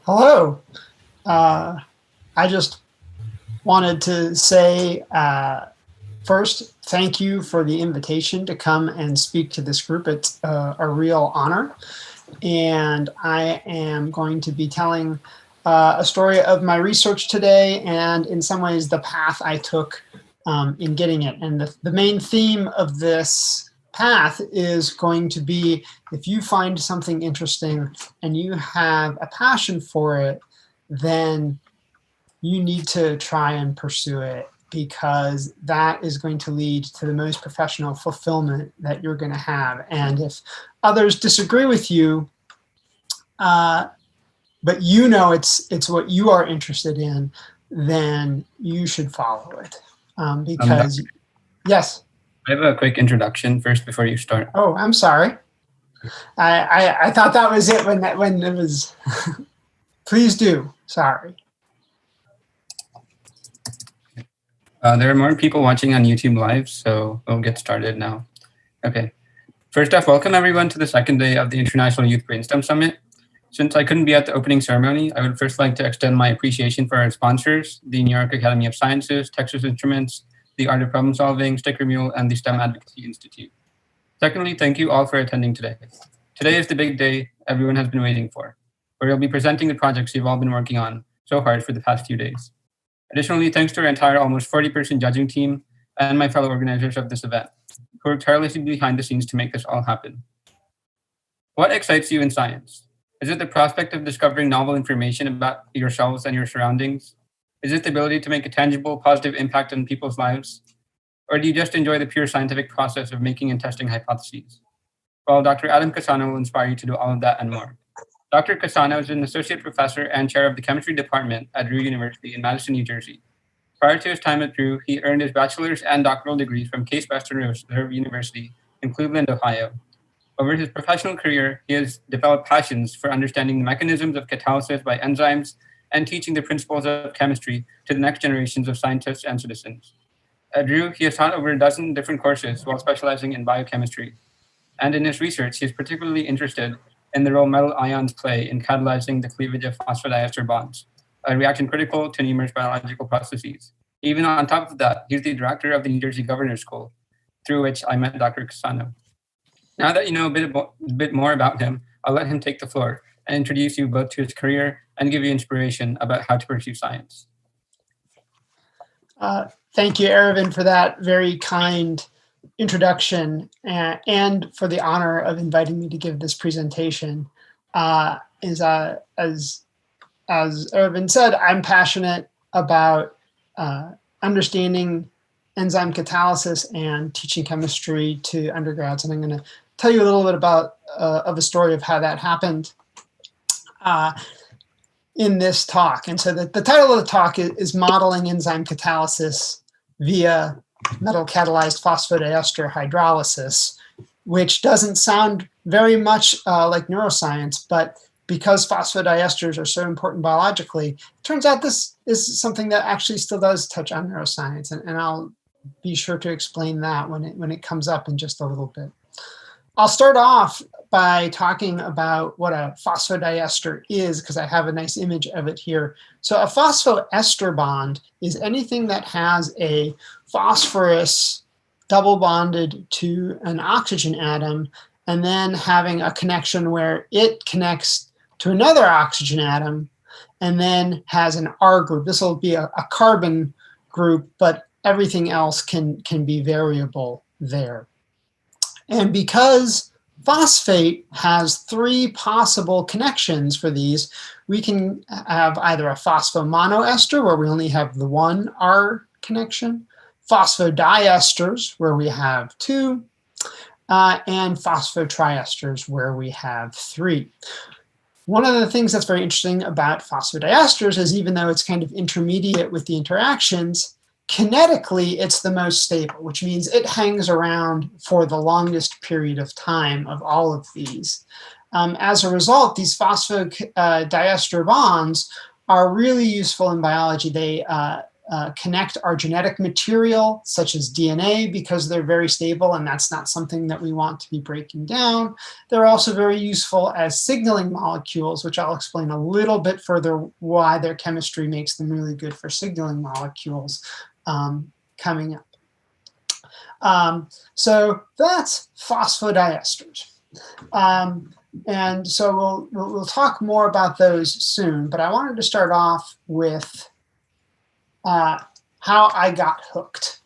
Hello. I just wanted to say first, thank you for the invitation to come and speak to this group. It's a real honor. And I am going to be telling a story of my research today and in some ways the path I took in getting it. And the main theme of this path is going to be, if you find something interesting and you have a passion for it, then you need to try and pursue it, because that is going to lead to the most professional fulfillment that you're going to have. And if others disagree with you, but you know it's what you are interested in, then you should follow it. Because, yes? I have a quick introduction first before you start. Oh, I'm sorry. I thought that was it when it was. Please do. Sorry. There are more people watching on YouTube Live, so we'll get started now. Okay. First off, welcome everyone to the second day of the International Youth BrainSTEM Summit. Since I couldn't be at the opening ceremony, I would first like to extend my appreciation for our sponsors, the New York Academy of Sciences, Texas Instruments, the Art of Problem Solving, Sticker Mule, and the STEM Advocacy Institute. Secondly, thank you all for attending today. Today is the big day everyone has been waiting for, where you'll be presenting the projects you've all been working on so hard for the past few days. Additionally, thanks to our entire almost 40-person judging team and my fellow organizers of this event, who worked tirelessly behind the scenes to make this all happen. What excites you in science? Is it the prospect of discovering novel information about yourselves and your surroundings? Is it the ability to make a tangible, positive impact on people's lives? Or do you just enjoy the pure scientific process of making and testing hypotheses? Well, Dr. Adam Cassano will inspire you to do all of that and more. Dr. Cassano is an associate professor and chair of the chemistry department at Drew University in Madison, New Jersey. Prior to his time at Drew, he earned his bachelor's and doctoral degrees from Case Western Reserve University in Cleveland, Ohio. Over his professional career, he has developed passions for understanding the mechanisms of catalysis by enzymes and teaching the principles of chemistry to the next generations of scientists and citizens. At Drew, he has taught over a dozen different courses while specializing in biochemistry. And in his research, he is particularly interested in the role metal ions play in catalyzing the cleavage of phosphodiester bonds, a reaction critical to numerous biological processes. Even on top of that, he's the director of the New Jersey Governor's School, through which I met Dr. Cassano. Now that you know a bit more about him, I'll let him take the floor and introduce you both to his career and give you inspiration about how to pursue science. Thank you, Ervin, for that very kind introduction and for the honor of inviting me to give this presentation. As Ervin said, I'm passionate about understanding enzyme catalysis and teaching chemistry to undergrads, and I'm going to tell you a little bit about of a story of how that happened in this talk. And so the title of the talk is Modeling Enzyme Catalysis via Metal-Catalyzed Phosphodiester Hydrolysis, which doesn't sound very much like neuroscience, but because phosphodiesters are so important biologically, it turns out this is something that actually still does touch on neuroscience, and I'll be sure to explain that when it comes up in just a little bit. I'll start off by talking about what a phosphodiester is, because I have a nice image of it here. So a phosphoester bond is anything that has a phosphorus double bonded to an oxygen atom, and then having a connection where it connects to another oxygen atom, and then has an R group. This will be a carbon group, but everything else can be variable there. And because phosphate has three possible connections for these, we can have either a phosphomonoester, where we only have the one R connection, phosphodиesters, where we have two, and phosphotriesters, where we have three. One of the things that's very interesting about phosphodiesters is, even though it's kind of intermediate with the interactions, kinetically, it's the most stable, which means it hangs around for the longest period of time of all of these. As a result, these phosphodiester bonds are really useful in biology. They connect our genetic material, such as DNA, because they're very stable, and that's not something that we want to be breaking down. They're also very useful as signaling molecules, which I'll explain a little bit further why their chemistry makes them really good for signaling molecules coming up. So that's phosphodiesters. And so we'll talk more about those soon, but I wanted to start off with how I got hooked.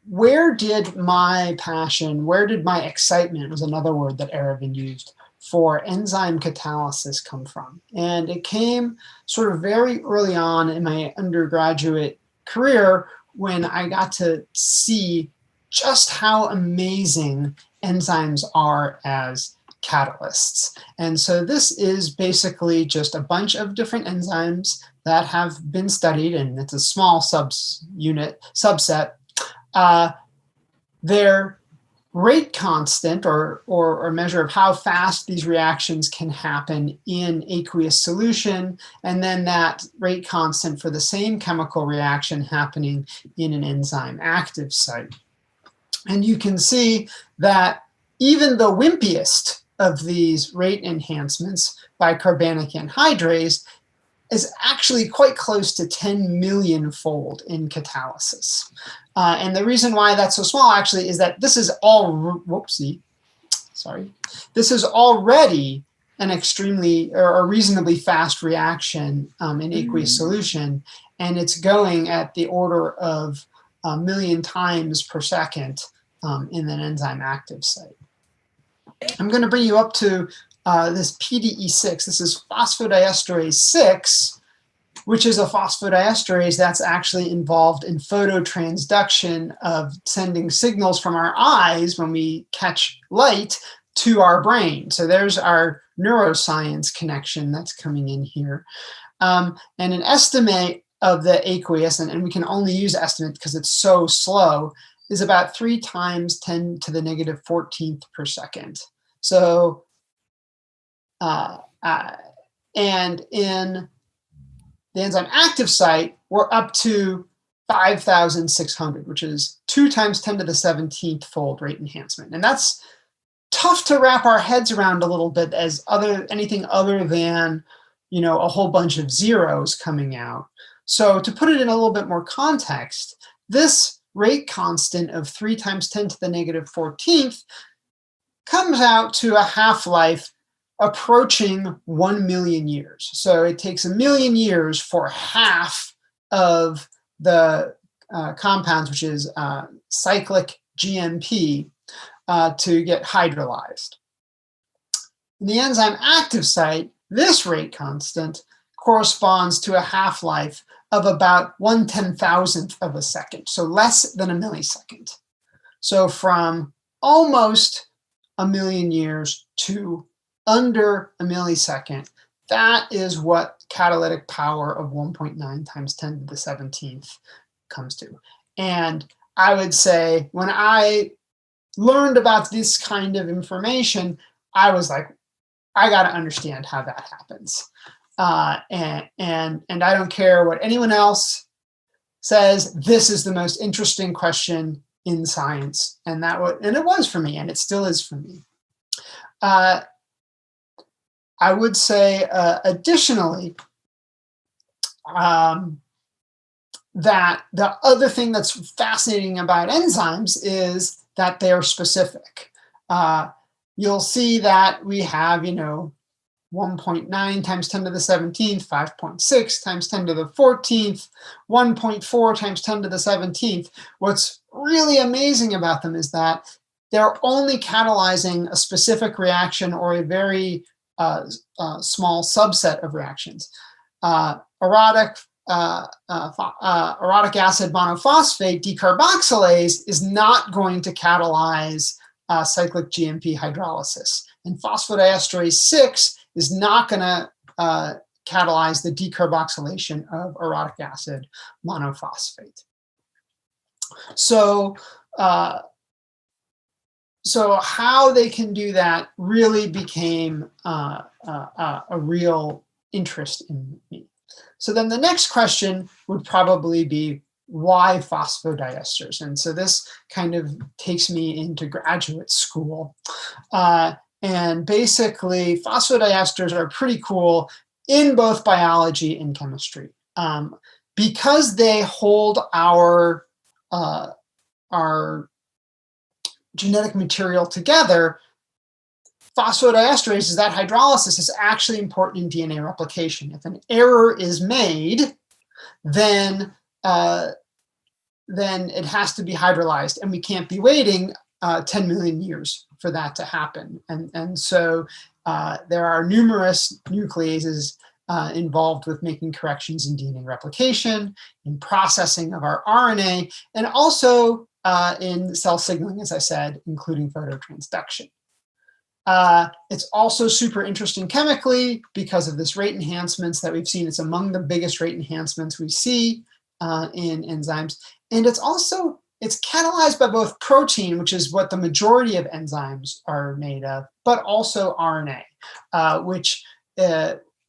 Where did my passion, where did my excitement, was another word that Erevin used, for enzyme catalysis come from? And it came sort of very early on in my undergraduate career when I got to see just how amazing enzymes are as catalysts. And so this is basically just a bunch of different enzymes that have been studied, and it's a small subset. Their rate constant, or measure of how fast these reactions can happen in aqueous solution, and then that rate constant for the same chemical reaction happening in an enzyme active site. And you can see that even the wimpiest of these rate enhancements, bicarbonic anhydrase, is actually quite close to 10 million fold in catalysis. And the reason why that's so small actually is that this is this is already an extremely or a reasonably fast reaction in aqueous solution, and it's going at the order of a million times per second in an enzyme active site. I'm going to bring you up to this PDE6. This is phosphodiesterase 6, which is a phosphodiesterase that's actually involved in phototransduction of sending signals from our eyes when we catch light to our brain. So there's our neuroscience connection that's coming in here. And an estimate of the aqueous, and we can only use estimate because it's so slow, is about 3 times 10 to the negative 14th per second. So, and in the enzyme active site, we're up to 5,600, which is 2 times 10 to the 17th fold rate enhancement. And that's tough to wrap our heads around a little bit as anything other than, you know, a whole bunch of zeros coming out. So to put it in a little bit more context, this rate constant of 3 times 10 to the negative 14th comes out to a half-life approaching 1 million years. So it takes 1 million years for half of the compounds, which is cyclic GMP, to get hydrolyzed. In the enzyme active site, this rate constant corresponds to a half-life of about 1/10,000th of a second, so less than a millisecond. So from almost 1 million years to under a millisecond, that is what catalytic power of 1.9 times 10 to the 17th comes to. And I would say when I learned about this kind of information, I was like, I got to understand how that happens. And I don't care what anyone else says, this is the most interesting question in science. And it was for me, and it still is for me. I would say additionally, that the other thing that's fascinating about enzymes is that they are specific. You'll see that we have, 1.9 times 10 to the 17th, 5.6 times 10 to the 14th, 1.4 times 10 to the 17th. What's really amazing about them is that they're only catalyzing a specific reaction or a very small subset of reactions. Orotic acid monophosphate decarboxylase is not going to catalyze cyclic GMP hydrolysis. And phosphodiesterase 6 is not going to catalyze the decarboxylation of orotic acid monophosphate. So how they can do that really became a real interest in me. So then the next question would probably be, why phosphodiesters? And so this kind of takes me into graduate school. And basically, phosphodiesters are pretty cool in both biology and chemistry. Because they hold our genetic material together, phosphodiesterase, that hydrolysis, is actually important in DNA replication. If an error is made, then it has to be hydrolyzed, and we can't be waiting 10 million years for that to happen. And so there are numerous nucleases involved with making corrections in DNA replication, in processing of our RNA, and also in cell signaling, as I said, including phototransduction. It's also super interesting chemically because of this rate enhancements that we've seen. It's among the biggest rate enhancements we see in enzymes. And it's catalyzed by both protein, which is what the majority of enzymes are made of, but also RNA, which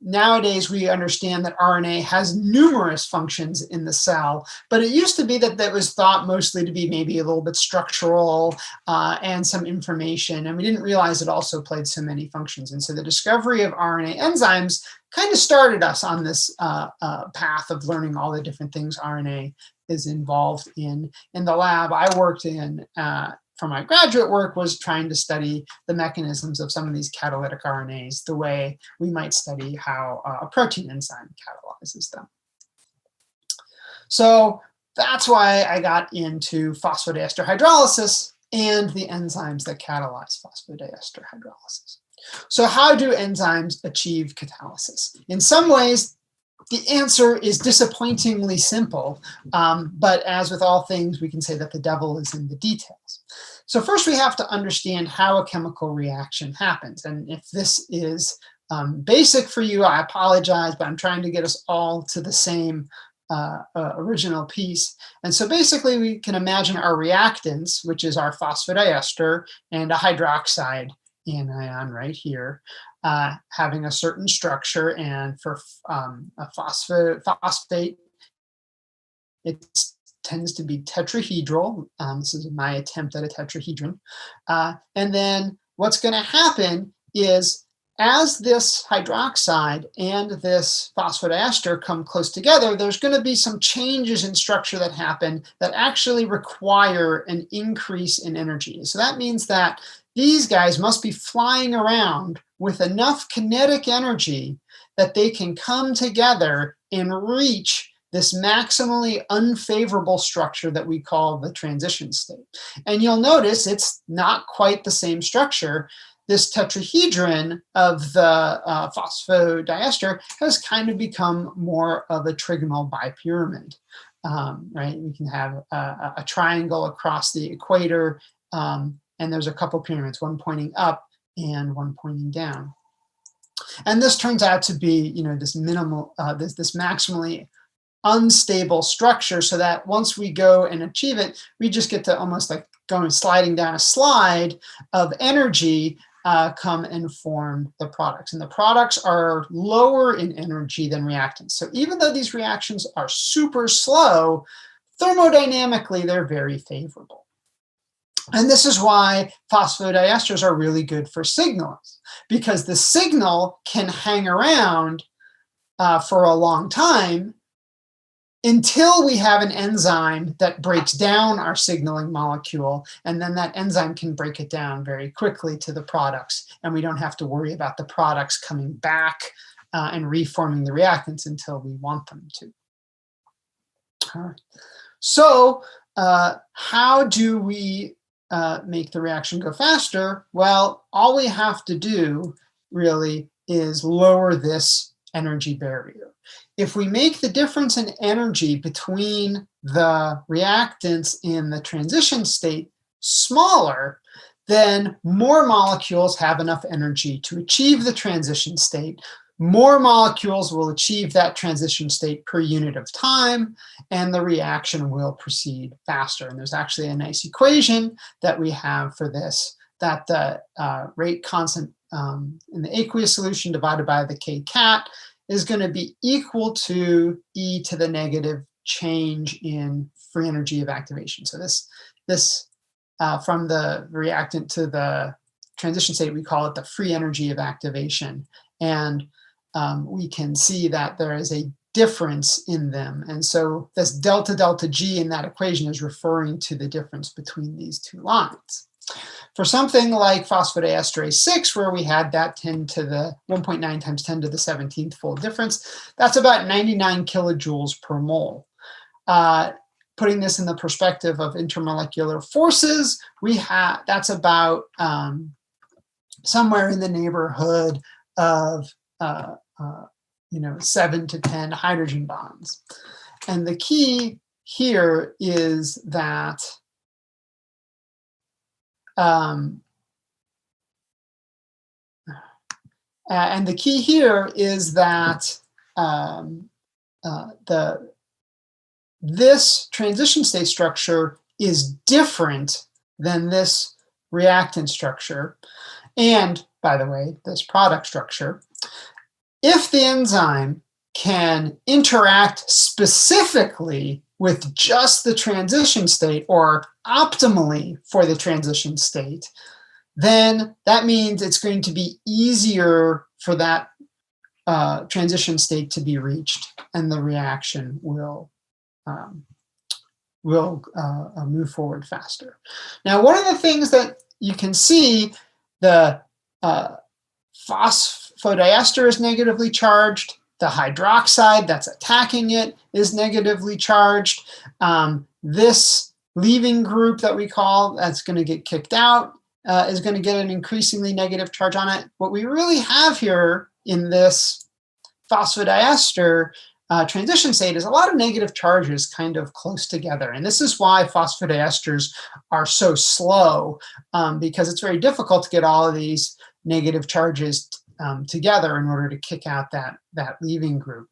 nowadays we understand that RNA has numerous functions in the cell, but it used to be that was thought mostly to be maybe a little bit structural and some information, and we didn't realize it also played so many functions. And so the discovery of RNA enzymes kind of started us on this path of learning all the different things RNA is involved in. In the lab I worked in for my graduate work was trying to study the mechanisms of some of these catalytic RNAs, the way we might study how a protein enzyme catalyzes them. So that's why I got into phosphodiester hydrolysis and the enzymes that catalyze phosphodiester hydrolysis. So how do enzymes achieve catalysis? In some ways, the answer is disappointingly simple, but as with all things, we can say that the devil is in the details. So first we have to understand how a chemical reaction happens. And if this is basic for you, I apologize, but I'm trying to get us all to the same original piece. And so basically we can imagine our reactants, which is our phosphodiester and a hydroxide anion right here, having a certain structure. And for a phosphate, it tends to be tetrahedral. This is my attempt at a tetrahedron. And then what's going to happen is, as this hydroxide and this phosphodiester come close together, there's going to be some changes in structure that happen that actually require an increase in energy. So that means that these guys must be flying around with enough kinetic energy that they can come together and reach this maximally unfavorable structure that we call the transition state. And you'll notice it's not quite the same structure. This tetrahedron of the phosphodiester has kind of become more of a trigonal bipyramid, right? We can have a triangle across the equator, and there's a couple pyramids, one pointing up and one pointing down. And this turns out to be, this minimal, this maximally unstable structure, so that once we go and achieve it, we just get to almost like sliding down a slide of energy, come and form the products. And the products are lower in energy than reactants. So even though these reactions are super slow, thermodynamically, they're very favorable. And this is why phosphodiesters are really good for signals, because the signal can hang around for a long time until we have an enzyme that breaks down our signaling molecule, and then that enzyme can break it down very quickly to the products, and we don't have to worry about the products coming back and reforming the reactants until we want them to. All right. So how do we make the reaction go faster? Well, all we have to do really is lower this energy barrier. If we make the difference in energy between the reactants in the transition state smaller, then more molecules have enough energy to achieve the transition state. More molecules will achieve that transition state per unit of time, and the reaction will proceed faster. And there's actually a nice equation that we have for this, that the rate constant in the aqueous solution divided by the kcat is going to be equal to e to the negative change in free energy of activation. So this from the reactant to the transition state, we call it the free energy of activation. And we can see that there is a difference in them. And so this delta delta G in that equation is referring to the difference between these two lines. For something like phosphodiesterase 6, where we had that 10 to the 1.9 times 10 to the 17th fold difference, that's about 99 kilojoules per mole. Putting this in the perspective of intermolecular forces, that's about somewhere in the neighborhood of 7 to 10 hydrogen bonds. And the key here is that this transition state structure is different than this reactant structure, and by the way, this product structure. If the enzyme can interact specifically with just the transition state, or optimally for the transition state, then that means it's going to be easier for that transition state to be reached, and the reaction will move forward faster. Now, one of the things that you can see, the phosphodiester is negatively charged. The hydroxide that's attacking it is negatively charged. This leaving group that we call, that's going to get kicked out, is going to get an increasingly negative charge on it. What we really have here in this phosphodiester transition state is a lot of negative charges kind of close together. And this is why phosphodiesters are so slow, because it's very difficult to get all of these negative charges together in order to kick out that leaving group.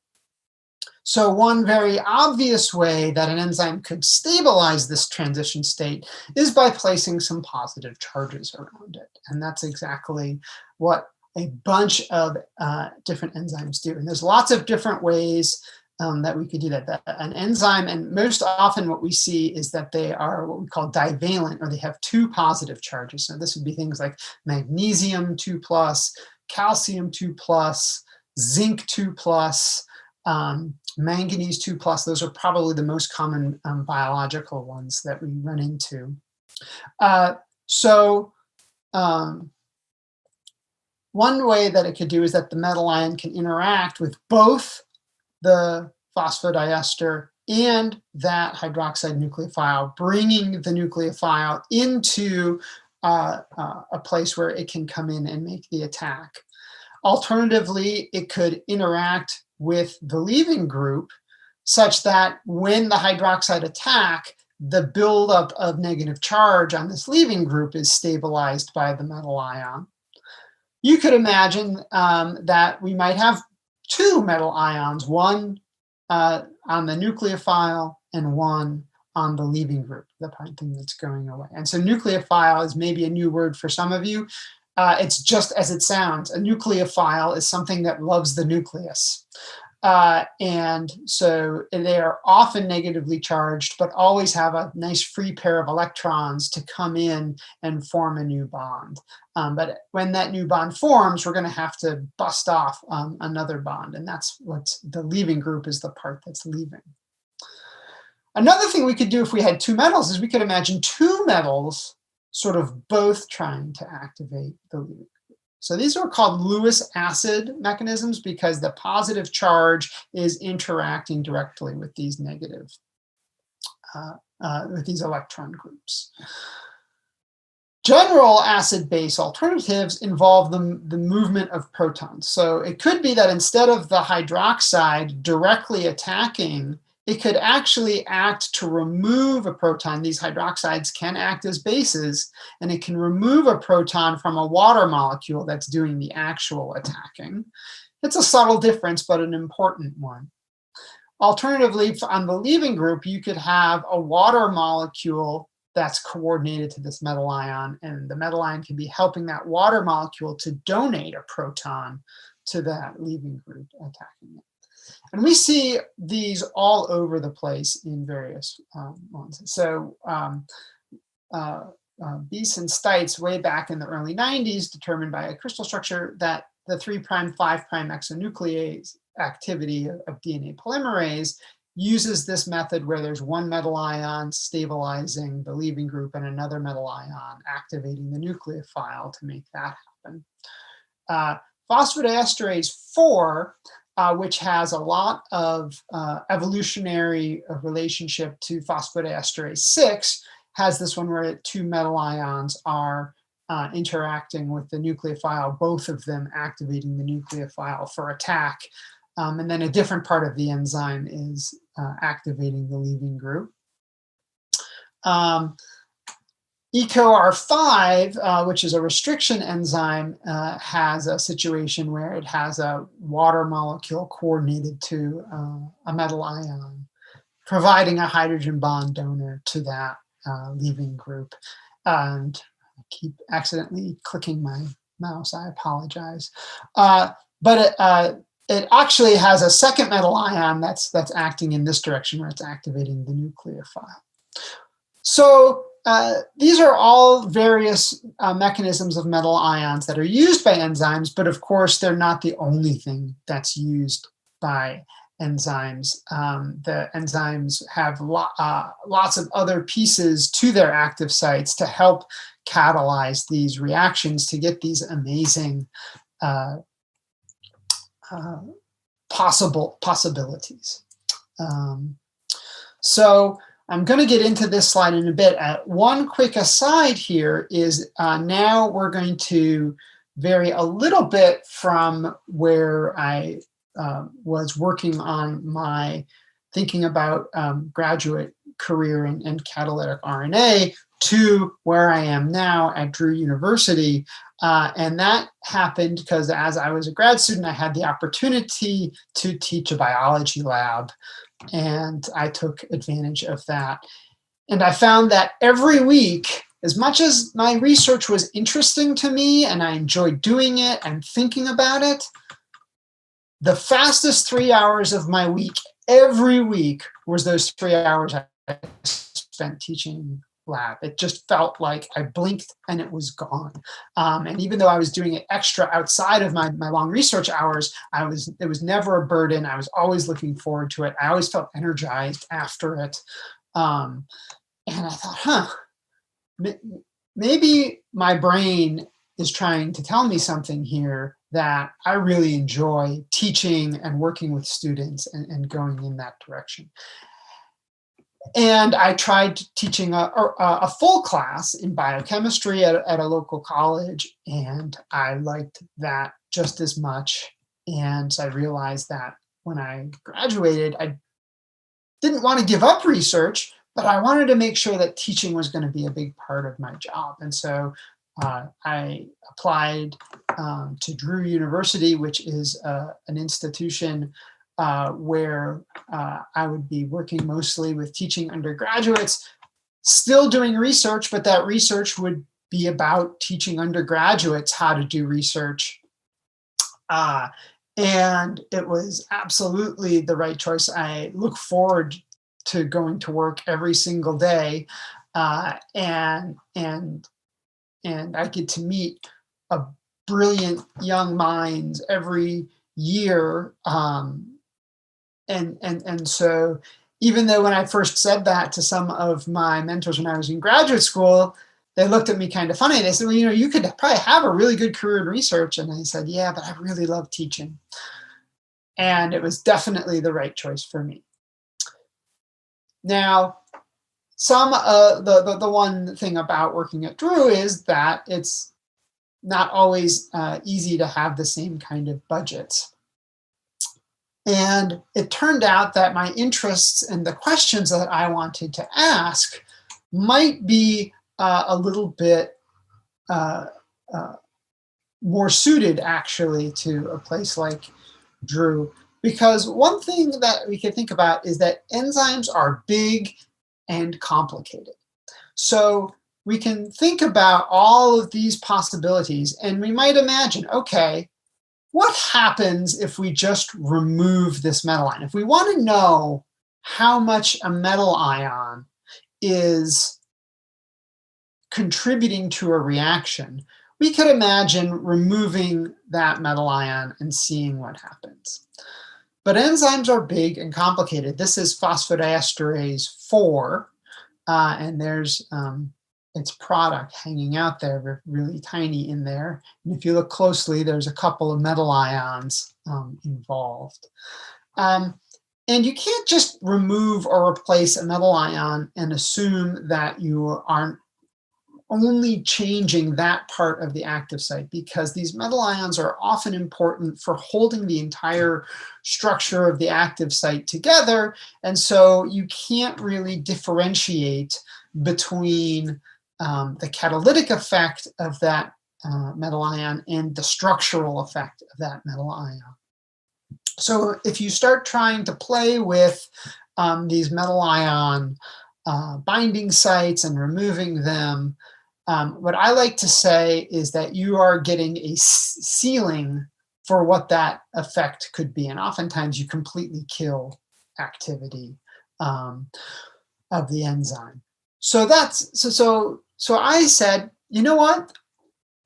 So one very obvious way that an enzyme could stabilize this transition state is by placing some positive charges around it. And that's exactly what a bunch of different enzymes do. And there's lots of different ways that we could do that. An enzyme, and most often what we see is that they are what we call divalent, or they have two positive charges. So this would be things like magnesium 2+, calcium 2+, zinc 2+, manganese 2+. Those are probably the most common biological ones that we run into. One way that it could do is that the metal ion can interact with both the phosphodiester and that hydroxide nucleophile, bringing the nucleophile into a place where it can come in and make the attack. Alternatively, it could interact with the leaving group such that when the hydroxide attack, the buildup of negative charge on this leaving group is stabilized by the metal ion. You could imagine that we might have two metal ions, one on the nucleophile and one on the leaving group, the part thing that's going away. And so nucleophile is maybe a new word for some of you. It's just as it sounds. A nucleophile is something that loves the nucleus. And so they are often negatively charged, but always have a nice free pair of electrons to come in and form a new bond. But when that new bond forms, we're going to have to bust off another bond. And that's what's the leaving group, is the part that's leaving. Another thing we could do if we had two metals is we could imagine two metals sort of both trying to activate the leaving group. So these are called Lewis acid mechanisms because the positive charge is interacting directly with these negative, with these electron groups. General acid-base alternatives involve the movement of protons. So it could be that instead of the hydroxide directly attacking, it could actually act to remove a proton. These hydroxides can act as bases, and it can remove a proton from a water molecule that's doing the actual attacking. It's a subtle difference, but an important one. Alternatively, on the leaving group, you could have a water molecule that's coordinated to this metal ion, and the metal ion can be helping that water molecule to donate a proton to that leaving group attacking it. And we see these all over the place in various ones. So Bies and Stites, way back in the early 90s, determined by a crystal structure that the 3' 5' exonuclease activity of DNA polymerase uses this method where there's one metal ion stabilizing the leaving group and another metal ion activating the nucleophile to make that happen. Phosphodiesterase 4, which has a lot of evolutionary relationship to phosphodiesterase 6, has this one where 2 metal ions are interacting with the nucleophile, both of them activating the nucleophile for attack. And then a different part of the enzyme is activating the leaving group. EcoR5, which is a restriction enzyme, has a situation where it has a water molecule coordinated to a metal ion, providing a hydrogen bond donor to that leaving group. And I keep accidentally clicking my mouse, I apologize. But it actually has a second metal ion that's acting in this direction where it's activating the nucleophile. So these are all various mechanisms of metal ions that are used by enzymes, but of course they're not the only thing that's used by enzymes. The enzymes have lots of other pieces to their active sites to help catalyze these reactions to get these amazing possibilities. So I'm going to get into this slide in a bit. One quick aside here is now we're going to vary a little bit from where I was working on my thinking about graduate career and catalytic RNA to where I am now at Drew University. And that happened because as I was a grad student, I had the opportunity to teach a biology lab, and I took advantage of that. And I found that every week, as much as my research was interesting to me and I enjoyed doing it and thinking about it, the fastest 3 hours of my week every week was those 3 hours I spent teaching lab. It just felt like I blinked and it was gone. And even though I was doing it extra outside of my long research hours, it was never a burden. I was always looking forward to it. I always felt energized after it. And I thought, maybe my brain is trying to tell me something here that I really enjoy teaching and working with students and going in that direction. And I tried teaching a full class in biochemistry at a local college, and I liked that just as much. And so I realized that when I graduated, I didn't want to give up research, but I wanted to make sure that teaching was going to be a big part of my job. And so I applied to Drew University, which is an institution where I would be working mostly with teaching undergraduates, still doing research, but that research would be about teaching undergraduates how to do research. And it was absolutely the right choice. I look forward to going to work every single day, and I get to meet a brilliant young minds every year. And so even though when I first said that to some of my mentors when I was in graduate school, they looked at me kind of funny. They said, well, you could probably have a really good career in research. And I said, yeah, but I really love teaching. And it was definitely the right choice for me. Now, the one thing about working at Drew is that it's not always easy to have the same kind of budgets. And it turned out that my interests and the questions that I wanted to ask might be a little bit more suited, actually, to a place like Drew. Because one thing that we can think about is that enzymes are big and complicated. So we can think about all of these possibilities, and we might imagine, okay, what happens if we just remove this metal ion? If we want to know how much a metal ion is contributing to a reaction, we could imagine removing that metal ion and seeing what happens. But enzymes are big and complicated. This is phosphodiesterase 4, and there's its product hanging out there, really tiny in there. And if you look closely, there's a couple of metal ions involved. And you can't just remove or replace a metal ion and assume that you aren't only changing that part of the active site, because these metal ions are often important for holding the entire structure of the active site together. And so you can't really differentiate between the catalytic effect of that metal ion and the structural effect of that metal ion. So if you start trying to play with these metal ion binding sites and removing them, what I like to say is that you are getting a ceiling for what that effect could be. And oftentimes you completely kill activity of the enzyme. So so I said, you know what?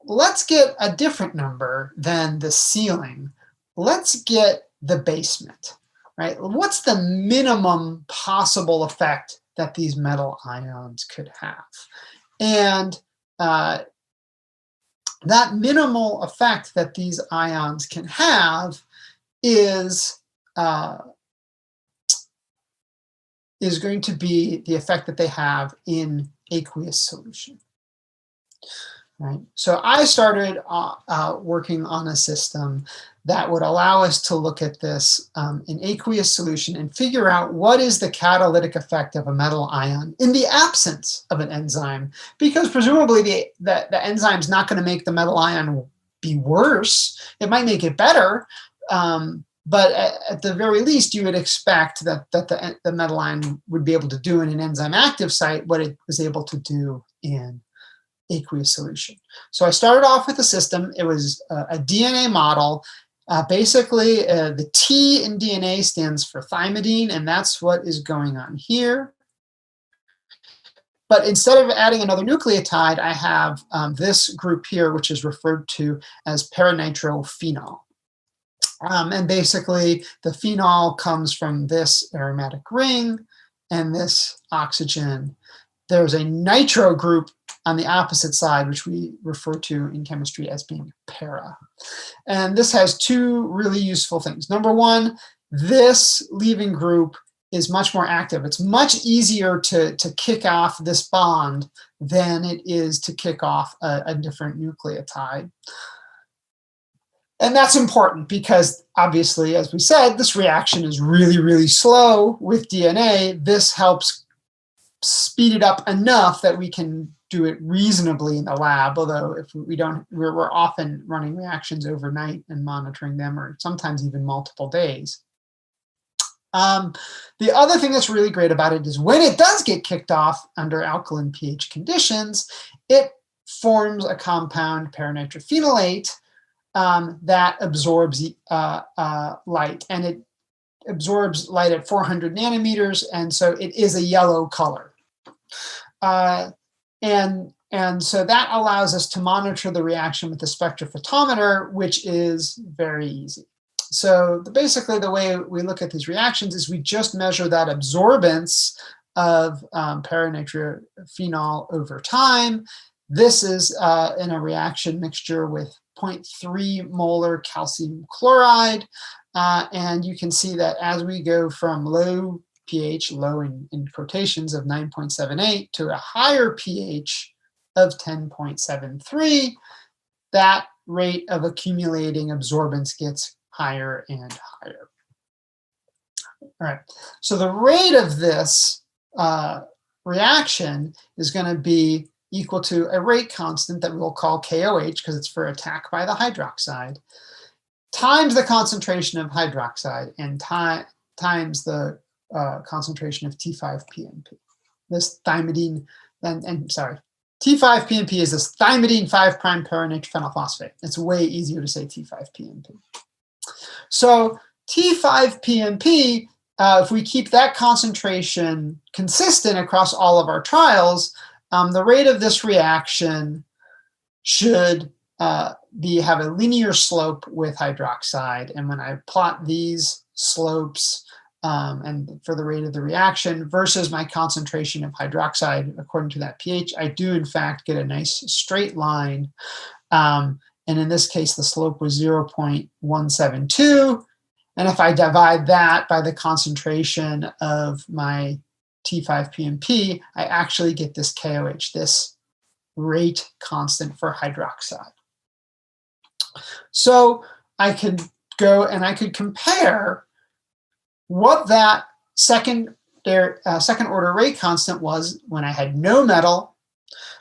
Let's get a different number than the ceiling. Let's get the basement, right? What's the minimum possible effect that these metal ions could have? And that minimal effect that these ions can have is going to be the effect that they have in aqueous solution. Right. So I started working on a system that would allow us to look at this in aqueous solution and figure out what is the catalytic effect of a metal ion in the absence of an enzyme, because presumably the enzyme is not going to make the metal ion be worse. It might make it better, but at the very least, you would expect that the metal ion would be able to do in an enzyme active site what it was able to do in aqueous solution. So I started off with a system. It was a DNA model. Basically, the T in DNA stands for thymidine, and that's what is going on here. But instead of adding another nucleotide, I have this group here, which is referred to as paranitrophenol. And basically, the phenol comes from this aromatic ring and this oxygen. There's a nitro group on the opposite side, which we refer to in chemistry as being para. And this has two really useful things. Number one, this leaving group is much more active. It's much easier to kick off this bond than it is to kick off a different nucleotide. And that's important because obviously, as we said, this reaction is really, really slow with DNA. This helps speed it up enough that we can do it reasonably in the lab, although if we don't, we're often running reactions overnight and monitoring them, or sometimes even multiple days. The other thing that's really great about it is when it does get kicked off under alkaline pH conditions, it forms a compound paranitrophenolate that absorbs light, and it absorbs light at 400 nanometers, and so it is a yellow color. And so that allows us to monitor the reaction with the spectrophotometer, which is very easy. So basically the way we look at these reactions is we just measure that absorbance of paranitrophenol over time. This is in a reaction mixture with 0.3 molar calcium chloride. And you can see that as we go from low pH, low in quotations of 9.78 to a higher pH of 10.73, that rate of accumulating absorbance gets higher and higher. All right, so the rate of this reaction is going to be equal to a rate constant that we'll call KOH, because it's for attack by the hydroxide, times the concentration of hydroxide and times the concentration of T5PNP. This thymidine, and sorry, T5-PNP is this thymidine 5' paranitrophenyl phosphate. It's way easier to say T5-PNP. So T5-PNP, if we keep that concentration consistent across all of our trials, the rate of this reaction should have a linear slope with hydroxide. And when I plot these slopes and for the rate of the reaction versus my concentration of hydroxide according to that pH, I do in fact get a nice straight line. And in this case, the slope was 0.172. And if I divide that by the concentration of my T5-PNP, I actually get this KOH, this rate constant for hydroxide. So I could go and I could compare what that second order rate constant was when I had no metal,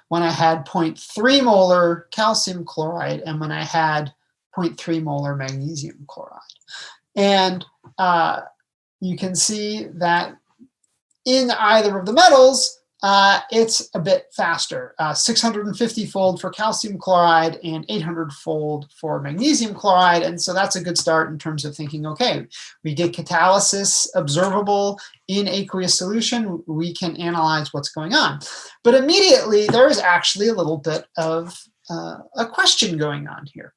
when I had 0.3 molar calcium chloride, and when I had 0.3 molar magnesium chloride. And you can see that in either of the metals, it's a bit faster, 650-fold for calcium chloride and 800-fold for magnesium chloride. And so that's a good start in terms of thinking, okay, we get catalysis observable in aqueous solution, we can analyze what's going on. But immediately, there is actually a little bit of a question going on here.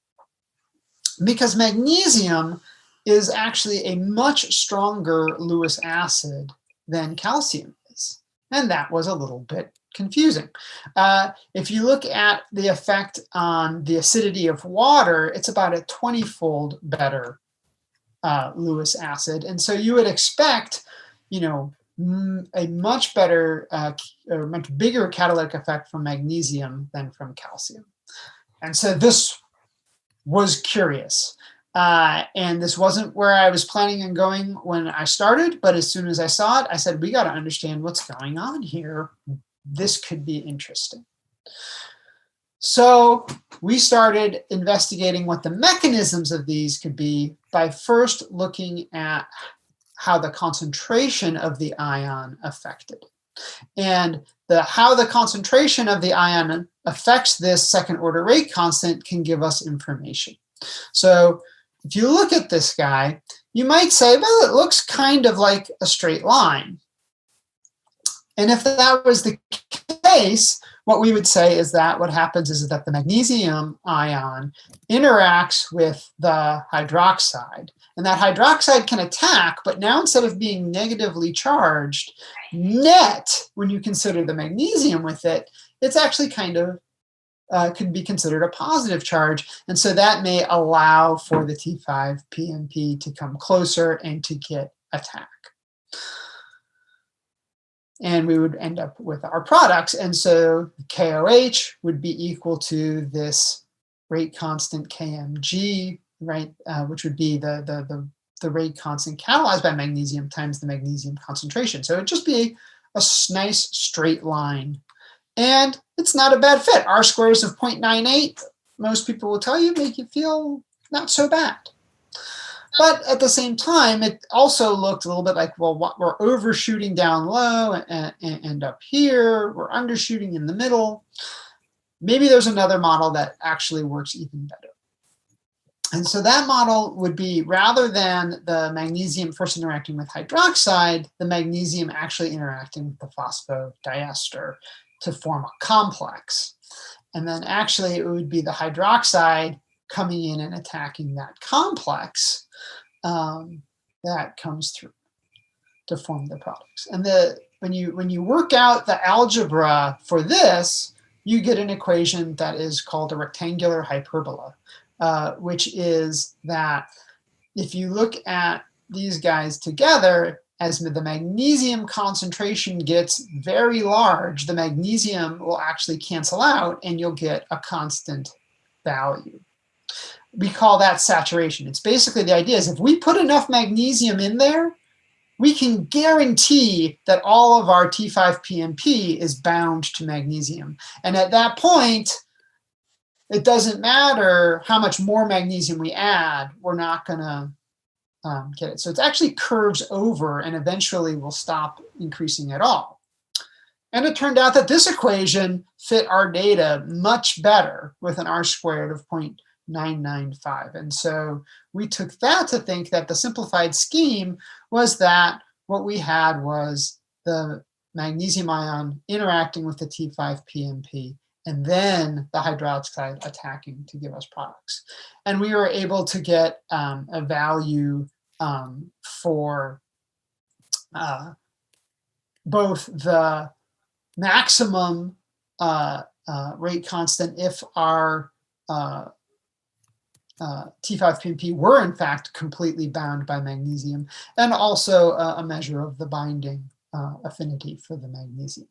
Because magnesium is actually a much stronger Lewis acid than calcium is. And that was a little bit confusing. If you look at the effect on the acidity of water, it's about a 20-fold better Lewis acid. And so you would expect, you know, a much better or much bigger catalytic effect from magnesium than from calcium. And so this was curious. And this wasn't where I was planning on going when I started, but as soon as I saw it, I said, we got to understand what's going on here. This could be interesting. So we started investigating what the mechanisms of these could be by first looking at how the concentration of the ion affected. And how the concentration of the ion affects this second order rate constant can give us information. So if you look at this guy, you might say, well, it looks kind of like a straight line. And if that was the case, what we would say is that what happens is that the magnesium ion interacts with the hydroxide. And that hydroxide can attack, but now instead of being negatively charged, net, when you consider the magnesium with it, it's actually kind of could be considered a positive charge. And so that may allow for the T5-PNP to come closer and to get attack. And we would end up with our products. And so KOH would be equal to this rate constant KMG, right, which would be the rate constant catalyzed by magnesium times the magnesium concentration. So it'd just be a nice straight line. And it's not a bad fit. R squares of 0.98, most people will tell you, make you feel not so bad. But at the same time, it also looked a little bit like, well, we're overshooting down low and up here, we're undershooting in the middle. Maybe there's another model that actually works even better. And so that model would be, rather than the magnesium first interacting with hydroxide, the magnesium actually interacting with the phosphodiester to form a complex. And then actually it would be the hydroxide coming in and attacking that complex that comes through to form the products. And when you work out the algebra for this, you get an equation that is called a rectangular hyperbola, which is that if you look at these guys together, as the magnesium concentration gets very large, the magnesium will actually cancel out and you'll get a constant value. We call that saturation. It's basically the idea is if we put enough magnesium in there, we can guarantee that all of our T5-PNP is bound to magnesium. And at that point, it doesn't matter how much more magnesium we add, we're not going to get it. So it actually curves over and eventually will stop increasing at all. And it turned out that this equation fit our data much better with an R squared of 0.995. And so we took that to think that the simplified scheme was that what we had was the magnesium ion interacting with the T5-PMP, and then the hydroxide attacking to give us products. And we were able to get a value for both the maximum rate constant if our T5-PMP were in fact completely bound by magnesium, and also a measure of the binding affinity for the magnesium.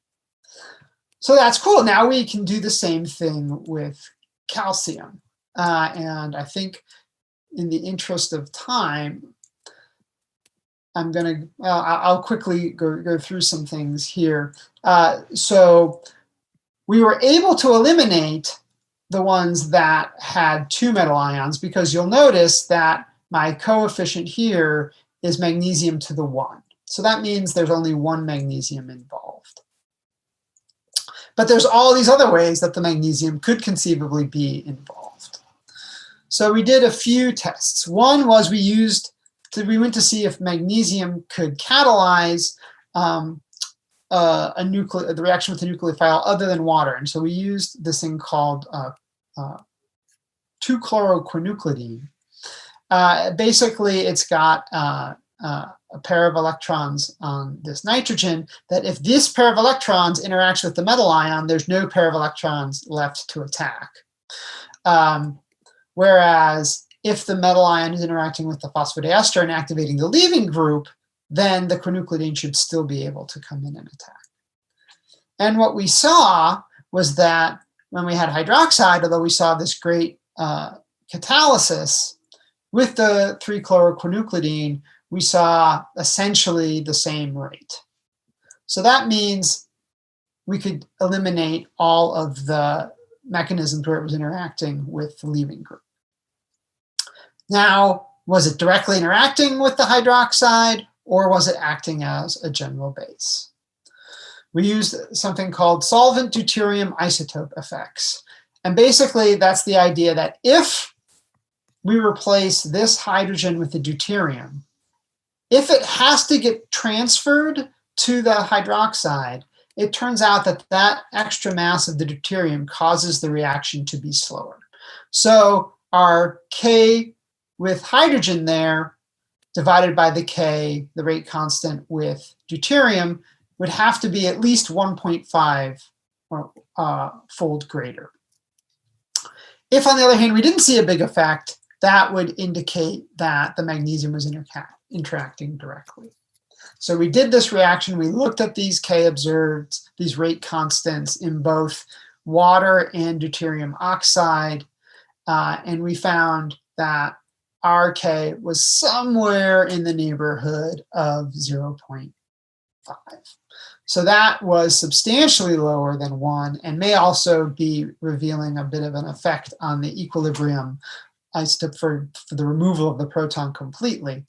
So that's cool. Now we can do the same thing with calcium. And I think in the interest of time, I'll quickly go through some things here. So we were able to eliminate the ones that had 2 metal ions, because you'll notice that my coefficient here is magnesium to the 1. So that means there's only 1 magnesium involved. But there's all these other ways that the magnesium could conceivably be involved. So we did a few tests. One was we went to see if magnesium could catalyze the reaction with the nucleophile other than water. And so we used this thing called 2-chloroquinoline. Basically, it's got a pair of electrons on this nitrogen, that if this pair of electrons interacts with the metal ion, there's no pair of electrons left to attack. Whereas if the metal ion is interacting with the phosphodiester and activating the leaving group, then the quinoline should still be able to come in and attack. And what we saw was that when we had hydroxide, although we saw this great catalysis with the 3-chloroquinoline, we saw essentially the same rate. So that means we could eliminate all of the mechanisms where it was interacting with the leaving group. Now, was it directly interacting with the hydroxide, or was it acting as a general base? We used something called solvent deuterium isotope effects. And basically, that's the idea that if we replace this hydrogen with the deuterium, if it has to get transferred to the hydroxide, it turns out that that extra mass of the deuterium causes the reaction to be slower. So our K with hydrogen there divided by the K, the rate constant with deuterium, would have to be at least 1.5 fold greater. If, on the other hand, we didn't see a big effect, that would indicate that the magnesium was interacting directly. So we did this reaction. We looked at these K observed, these rate constants in both water and deuterium oxide, and we found that RK was somewhere in the neighborhood of 0.5. So that was substantially lower than 1, and may also be revealing a bit of an effect on the equilibrium isotope for the removal of the proton completely.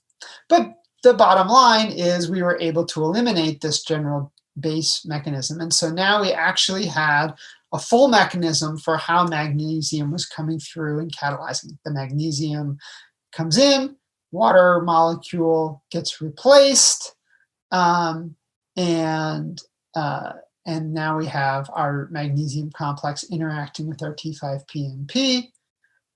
But the bottom line is we were able to eliminate this general base mechanism. And so now we actually had a full mechanism for how magnesium was coming through and catalyzing. The magnesium comes in, water molecule gets replaced, and now we have our magnesium complex interacting with our T5-PMP.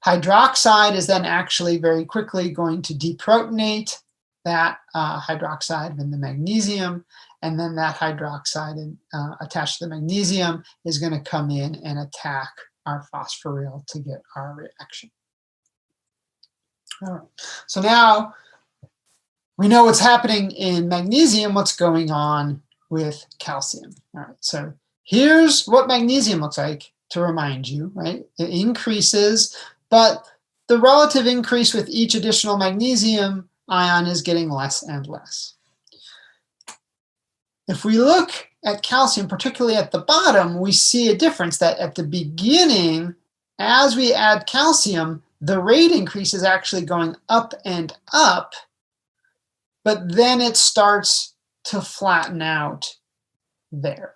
Hydroxide is then actually very quickly going to deprotonate that hydroxide in the magnesium, and then that hydroxide attached to the magnesium is going to come in and attack our phosphoryl to get our reaction. All right. So now we know what's happening in magnesium, what's going on with calcium. All right, so here's what magnesium looks like, to remind you, right? It increases, but the relative increase with each additional magnesium ion is getting less and less. If we look at calcium, particularly at the bottom, we see a difference that at the beginning, as we add calcium, the rate increase is actually going up and up, but then it starts to flatten out there.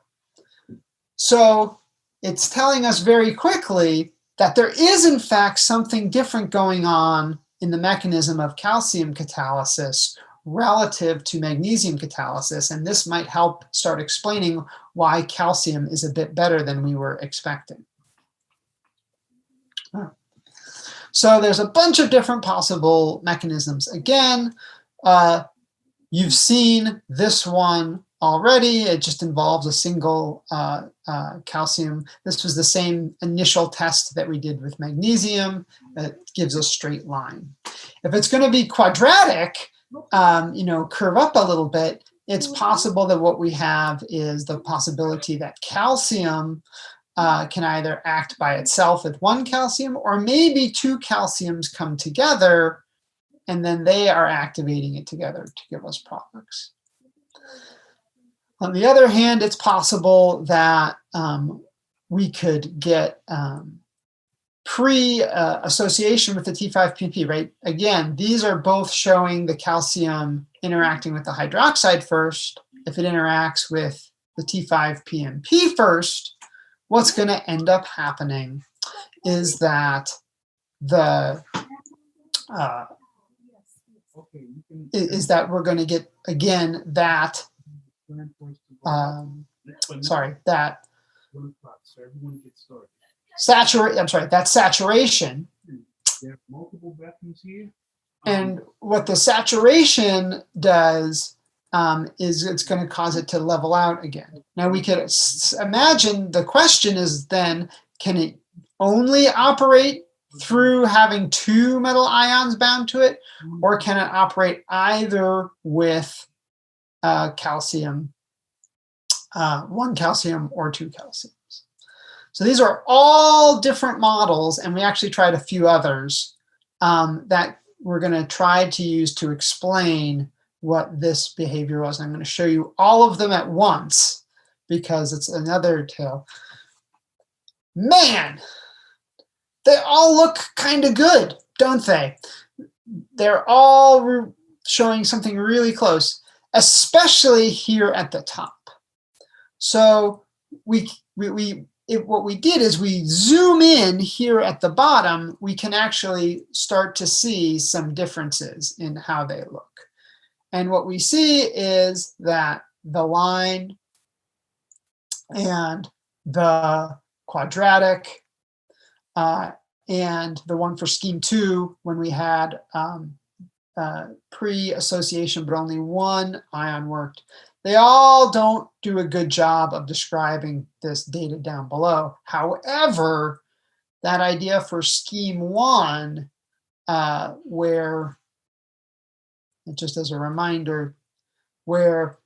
So it's telling us very quickly that there is, in fact, something different going on in the mechanism of calcium catalysis relative to magnesium catalysis. And this might help start explaining why calcium is a bit better than we were expecting. So there's a bunch of different possible mechanisms. Again, you've seen this one already. It just involves a single calcium. This was the same initial test that we did with magnesium. It gives a straight line. If it's going to be quadratic, curve up a little bit, it's possible that what we have is the possibility that calcium can either act by itself with one calcium, or maybe two calciums come together and then they are activating it together to give us products. On the other hand, it's possible that we could get pre-association with the T5PMP, right? Again, these are both showing the calcium interacting with the hydroxide first. If it interacts with the T5PMP first, what's going to end up happening is that we're going to get, again, that saturation. And what the saturation does is it's going to cause it to level out again. Now we could imagine the question is then, can it only operate through having two metal ions bound to it, or can it operate either with calcium, one calcium or two calciums? So these are all different models, and we actually tried a few others that we're going to try to use to explain what this behavior was. I'm going to show you all of them at once because it's another tale. Man, they all look kind of good, don't they? They're all showing something really close, especially here at the top. So what we did is we zoom in here at the bottom, we can actually start to see some differences in how they look. And what we see is that the line and the quadratic and the one for scheme 2, when we had pre-association but only one ion worked, they all don't do a good job of describing this data down below. However, that idea for scheme 1, where, just as a reminder, where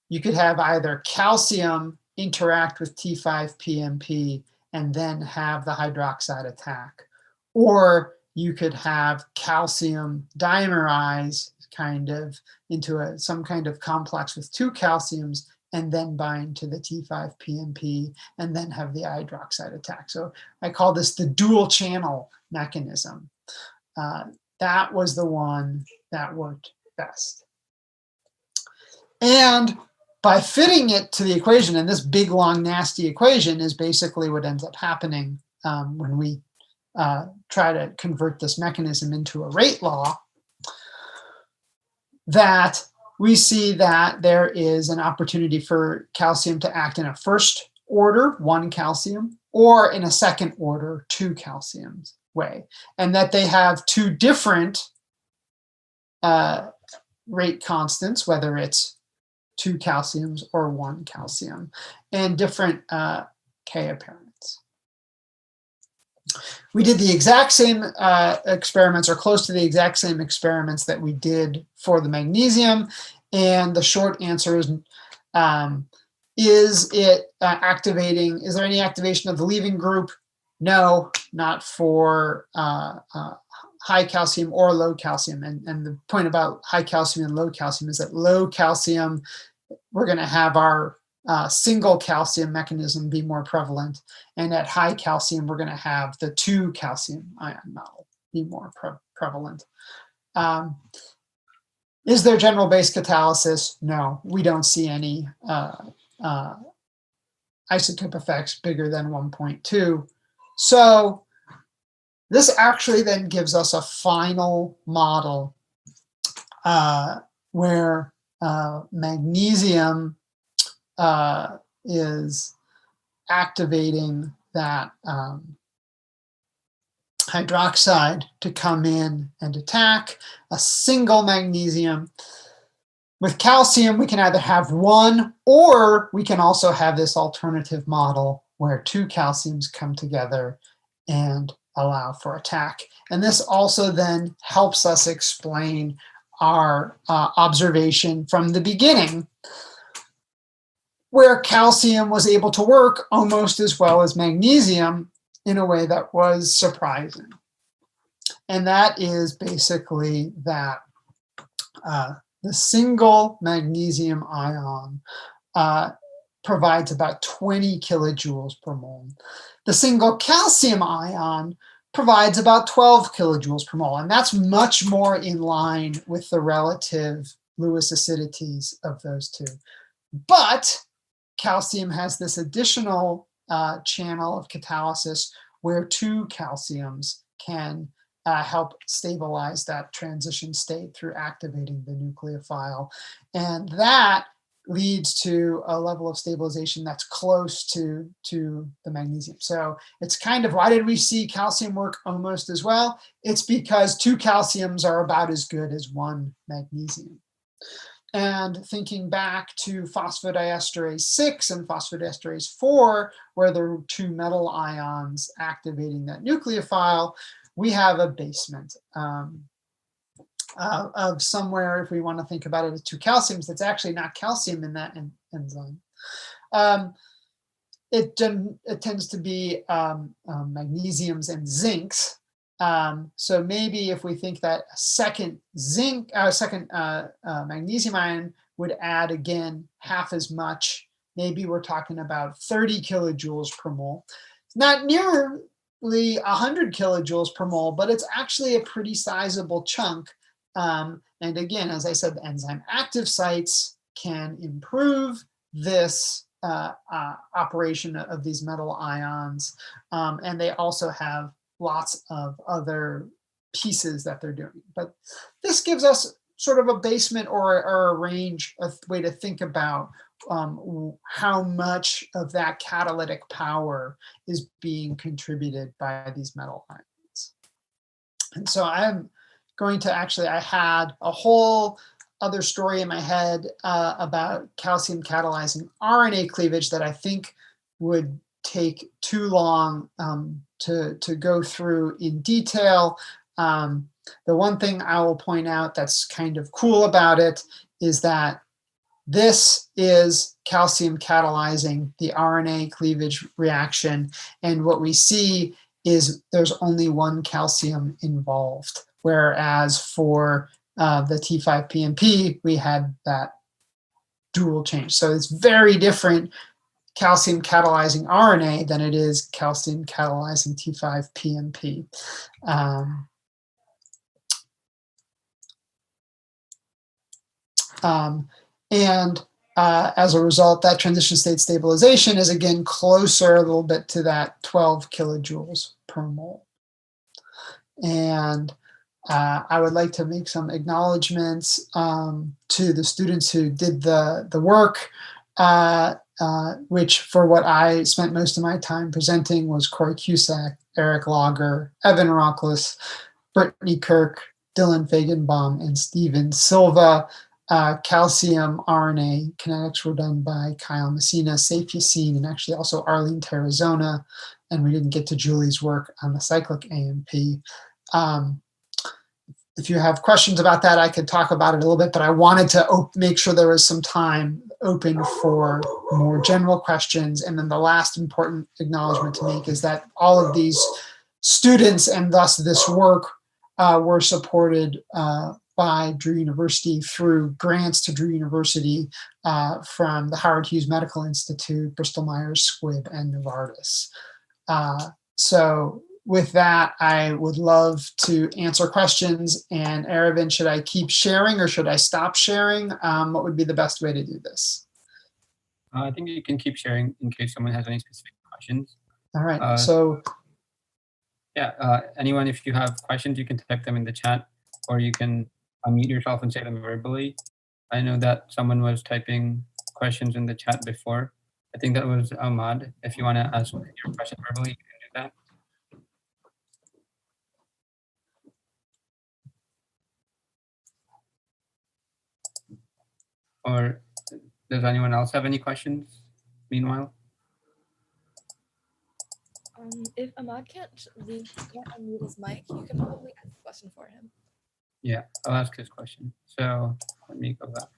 you could have either calcium interact with T5PMP and then have the hydroxide attack, or you could have calcium dimerize kind of into some kind of complex with two calciums and then bind to the T5PMP and then have the hydroxide attack. So I call this the dual channel mechanism. That was the one that worked best. And by fitting it to the equation, and this big, long, nasty equation is basically what ends up happening when we try to convert this mechanism into a rate law, that we see that there is an opportunity for calcium to act in a first order, one calcium, or in a second order, two calciums way, and that they have two different rate constants, whether it's two calciums or one calcium, and different K apparents. We did the exact same experiments, or close to the exact same experiments that we did for the magnesium, and the short answer is it activating, is there any activation of the leaving group? No, not for high calcium or low calcium. And the point about high calcium and low calcium is that low calcium, we're going to have our single calcium mechanism be more prevalent. And at high calcium, we're going to have the two calcium ion model be more prevalent. Is there general base catalysis? No, we don't see any isotope effects bigger than 1.2. So this actually then gives us a final model where magnesium is activating that hydroxide to come in and attack a single magnesium. With calcium, we can either have one, or we can also have this alternative model where two calciums come together and allow for attack. And this also then helps us explain our observation from the beginning, where calcium was able to work almost as well as magnesium in a way that was surprising. And that is basically that the single magnesium ion provides about 20 kilojoules per mole. The single calcium ion provides about 12 kilojoules per mole, and that's much more in line with the relative Lewis acidities of those two. But calcium has this additional channel of catalysis where two calciums can help stabilize that transition state through activating the nucleophile. And that leads to a level of stabilization that's close to the magnesium. So it's kind of, why did we see calcium work almost as well? It's because two calciums are about as good as one magnesium. And thinking back to phosphodiesterase 6 and phosphodiesterase 4, where there were two metal ions activating that nucleophile, we have a basement of somewhere, if we want to think about it as two calciums, that's actually not calcium in that enzyme. It tends to be magnesiums and zincs. So maybe if we think that a second magnesium ion would add again half as much, maybe we're talking about 30 kilojoules per mole. It's not nearly 100 kilojoules per mole, but it's actually a pretty sizable chunk. And again, as I said, the enzyme active sites can improve this operation of these metal ions, and they also have lots of other pieces that they're doing. But this gives us sort of a basement or a range, a way to think about how much of that catalytic power is being contributed by these metal ions. And so I'm going to actually, I had a whole other story in my head about calcium catalyzing RNA cleavage that I think would take too long to go through in detail. The one thing I will point out that's kind of cool about it is that this is calcium catalyzing the RNA cleavage reaction. And what we see is there's only one calcium involved. Whereas for the T5PMP, we had that dual change. So it's very different calcium catalyzing RNA than it is calcium catalyzing T5PMP. And as a result, that transition state stabilization is again closer a little bit to that 12 kilojoules per mole. And I would like to make some acknowledgements to the students who did the work, which for what I spent most of my time presenting was Corey Cusack, Eric Lager, Evan Rockless, Brittany Kirk, Dylan Fagenbaum, and Steven Silva. Calcium RNA kinetics were done by Kyle Messina, Saif Yassin, and actually also Arlene Terrazona. And we didn't get to Julie's work on the cyclic AMP. If you have questions about that, I could talk about it a little bit, but I wanted to make sure there was some time open for more general questions. And then the last important acknowledgement to make is that all of these students and thus this work were supported by Drew University through grants to Drew University from the Howard Hughes Medical Institute, Bristol Myers Squibb, and Novartis. So with that, I would love to answer questions. And Aravind, should I keep sharing or should I stop sharing? What would be the best way to do this? I think you can keep sharing in case someone has any specific questions. All right. So yeah, anyone, if you have questions, you can type them in the chat, or you can unmute yourself and say them verbally. I know that someone was typing questions in the chat before. I think that was Ahmad. If you want to ask your question verbally, you can do that. Or does anyone else have any questions meanwhile? If Ahmad can't unmute his mic, you can probably ask a question for him. Yeah, I'll ask his question. So let me go back.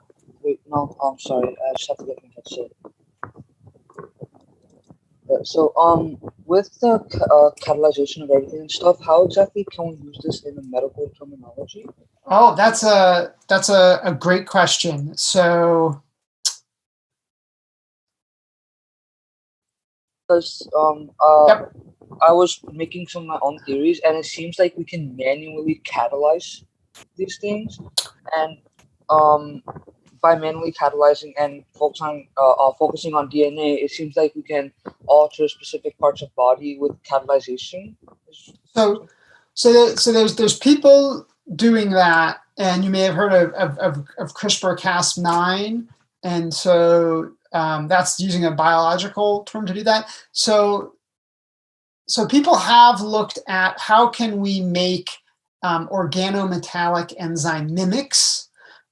Wait, no, I'm sorry. I just have to get my headset. So, with the catalyzation of everything and stuff, how exactly can we use this in a medical terminology? oh, that's a great question. So Because Yep. I was making some of my own theories, and it seems like we can manually catalyze these things, and by manually catalyzing and focusing on DNA, it seems like we can alter specific parts of body with catalyzation. So there's people doing that, and you may have heard of CRISPR-Cas9, and so that's using a biological term to do that. So people have looked at how can we make organometallic enzyme mimics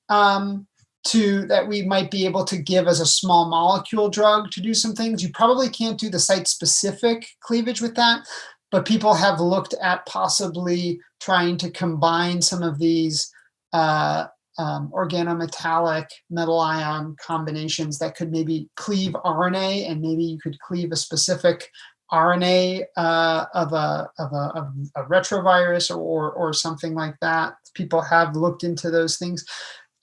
that we might be able to give as a small molecule drug to do some things. You probably can't do the site-specific cleavage with that, but people have looked at possibly trying to combine some of these organometallic metal ion combinations that could maybe cleave RNA, and maybe you could cleave a specific RNA of a retrovirus or something like that. People have looked into those things.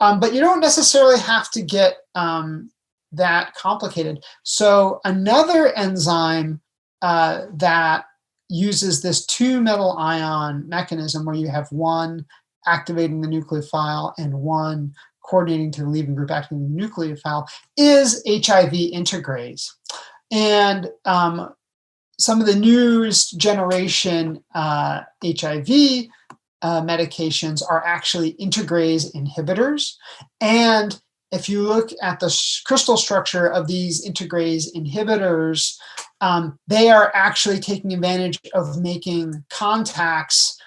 But you don't necessarily have to get that complicated. So another enzyme that uses this 2-metal ion mechanism, where you have one activating the nucleophile and one coordinating to the leaving group activating the nucleophile, is HIV integrase. And some of the newest generation HIV medications are actually integrase inhibitors. And if you look at the crystal structure of these integrase inhibitors, they are actually taking advantage of making contacts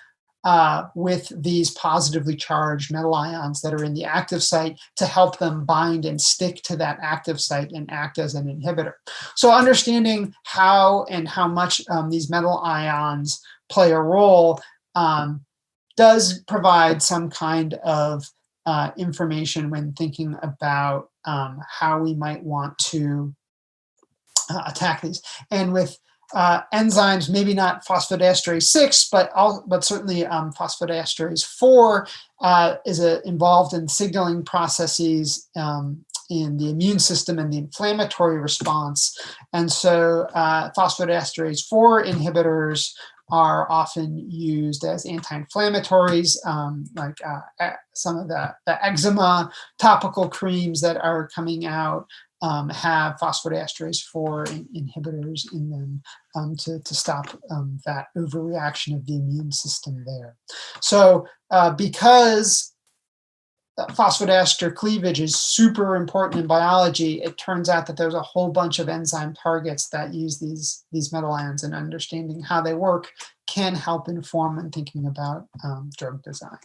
with these positively charged metal ions that are in the active site to help them bind and stick to that active site and act as an inhibitor. So understanding how and how much these metal ions play a role does provide some kind of information when thinking about how we might want to attack these. And with enzymes, maybe not phosphodiesterase 6, but certainly phosphodiesterase 4 is involved in signaling processes in the immune system and the inflammatory response. And so phosphodiesterase 4 inhibitors are often used as anti-inflammatories, like some of the eczema topical creams that are coming out have phosphodiesterase 4 inhibitors in them to stop that overreaction of the immune system there. So because phosphodiester cleavage is super important in biology, it turns out that there's a whole bunch of enzyme targets that use these metal ions, and understanding how they work can help inform when thinking about drug design.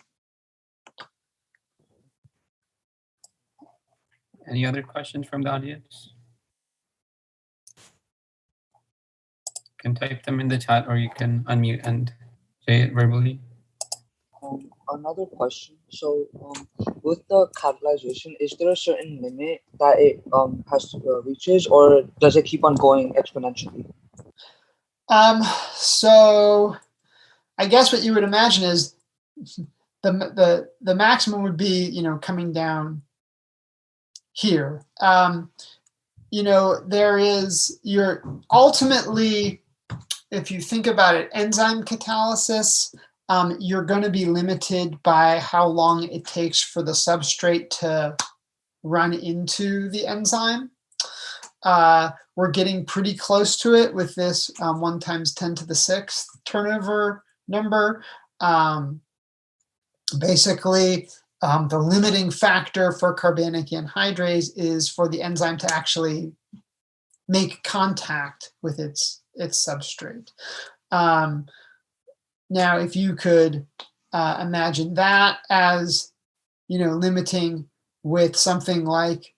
Any other questions from the audience? You can type them in the chat, or you can unmute and say it verbally. Another question. So, with the catalyzation, is there a certain limit that it reaches, or does it keep on going exponentially? So, I guess what you would imagine is the maximum would be, coming down here. You're ultimately, if you think about it, enzyme catalysis, you're going to be limited by how long it takes for the substrate to run into the enzyme. We're getting pretty close to it with this 1 times 10 to the 6th turnover number. Basically, the limiting factor for carbanic anhydrase is for the enzyme to actually make contact with its substrate. Now, if you could imagine that as, limiting with something like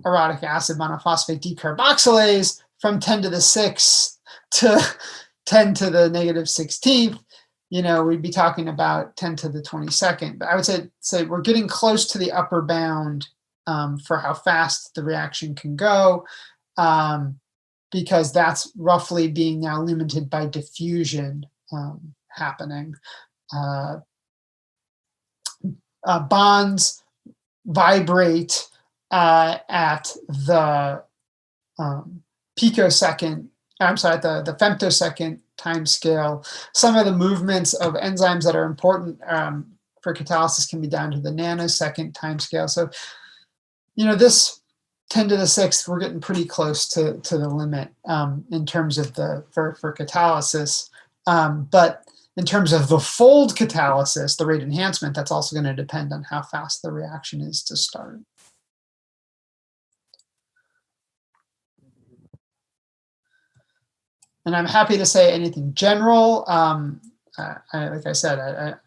orotic acid monophosphate decarboxylase from 10 to the 6th to 10 to the -16th, we'd be talking about 10 to the 22nd. But I would say we're getting close to the upper bound for how fast the reaction can go, because that's roughly being now limited by diffusion happening. Bonds vibrate at the picosecond, the femtosecond time scale. Some of the movements of enzymes that are important for catalysis can be down to the nanosecond time scale. So, this 10 to the 6th, we're getting pretty close to the limit in terms of for catalysis. But in terms of the fold catalysis, the rate enhancement, that's also going to depend on how fast the reaction is to start. And I'm happy to say anything general. Like I said,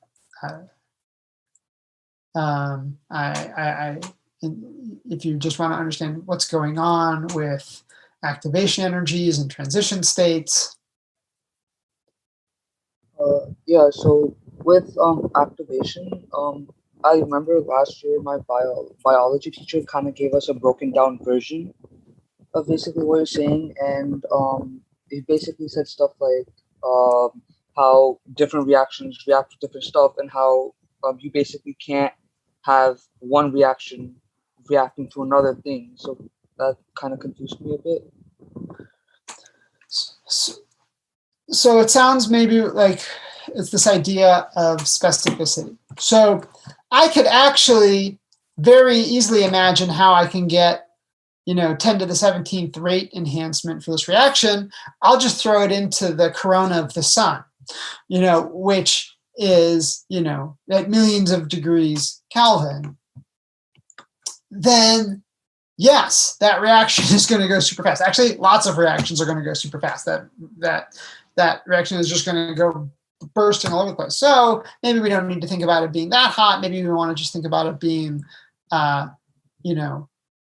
if you just want to understand what's going on with activation energies and transition states. Yeah, so with activation, I remember last year my biology teacher kind of gave us a broken down version of basically what you're saying, and he basically said stuff like how different reactions react to different stuff, and how you basically can't have one reaction reacting to another thing. So that kind of confused me a bit. So it sounds maybe like it's this idea of specificity. So I could actually very easily imagine how I can get 10 to the 17th rate enhancement for this reaction. I'll just throw it into the corona of the sun, which is, at millions of degrees Kelvin. Then yes, that reaction is going to go super fast. Actually, lots of reactions are going to go super fast. That reaction is just going to go bursting all over the place. So maybe we don't need to think about it being that hot. Maybe we want to just think about it being,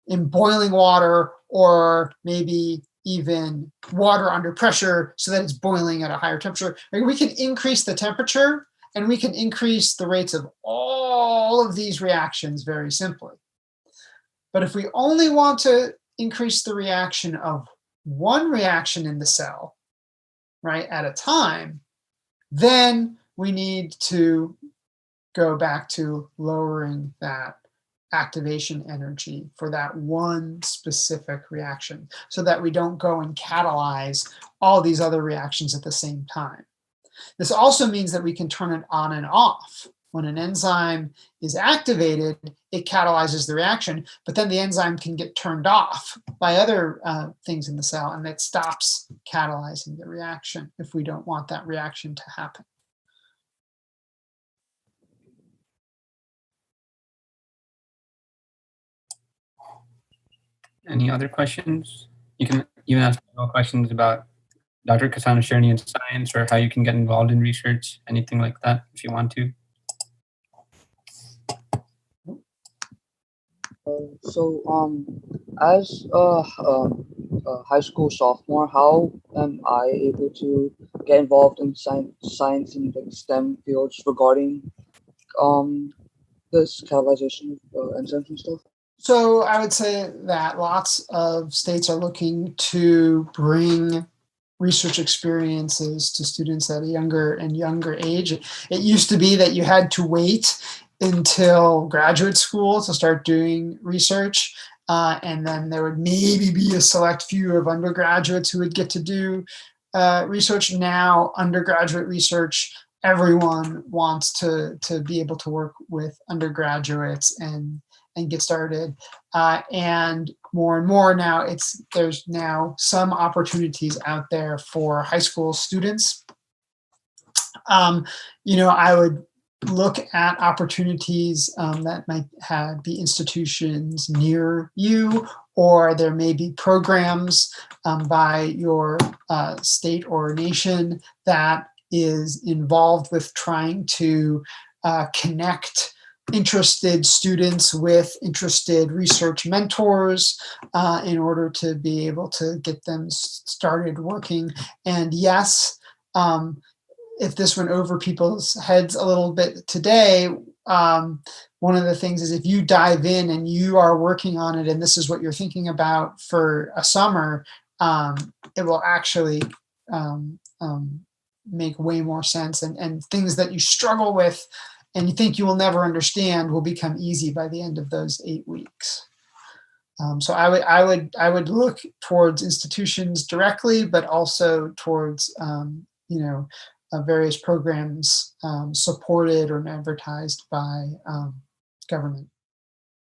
in boiling water, or maybe even water under pressure so that it's boiling at a higher temperature. We can increase the temperature, and we can increase the rates of all of these reactions very simply. But if we only want to increase the reaction of one reaction in the cell, right, at a time, then we need to go back to lowering that activation energy for that one specific reaction, so that we don't go and catalyze all these other reactions at the same time. This also means that we can turn it on and off. When an enzyme is activated, it catalyzes the reaction, but then the enzyme can get turned off by other things in the cell, and it stops catalyzing the reaction if we don't want that reaction to happen. Any other questions? You can even ask questions about Dr. Cassano's journey in science, or how you can get involved in research, anything like that, if you want to. As a high school sophomore, how am I able to get involved in science and like STEM fields regarding this catalyzation of enzymes and stuff? So I would say that lots of states are looking to bring research experiences to students at a younger and younger age. It used to be that you had to wait until graduate school to start doing research, and then there would maybe be a select few of undergraduates who would get to do research. Now, undergraduate research, everyone wants to be able to work with undergraduates and get started. And more and more now, there's now some opportunities out there for high school students. I would look at opportunities that might be institutions near you, or there may be programs by your state or nation that is involved with trying to connect interested students with interested research mentors in order to be able to get them started working. And yes, if this went over people's heads a little bit today, one of the things is if you dive in and you are working on it and this is what you're thinking about for a summer, it will actually make way more sense, and things that you struggle with and you think you will never understand will become easy by the end of those 8 weeks. So I would look towards institutions directly, but also towards various programs supported or advertised by government.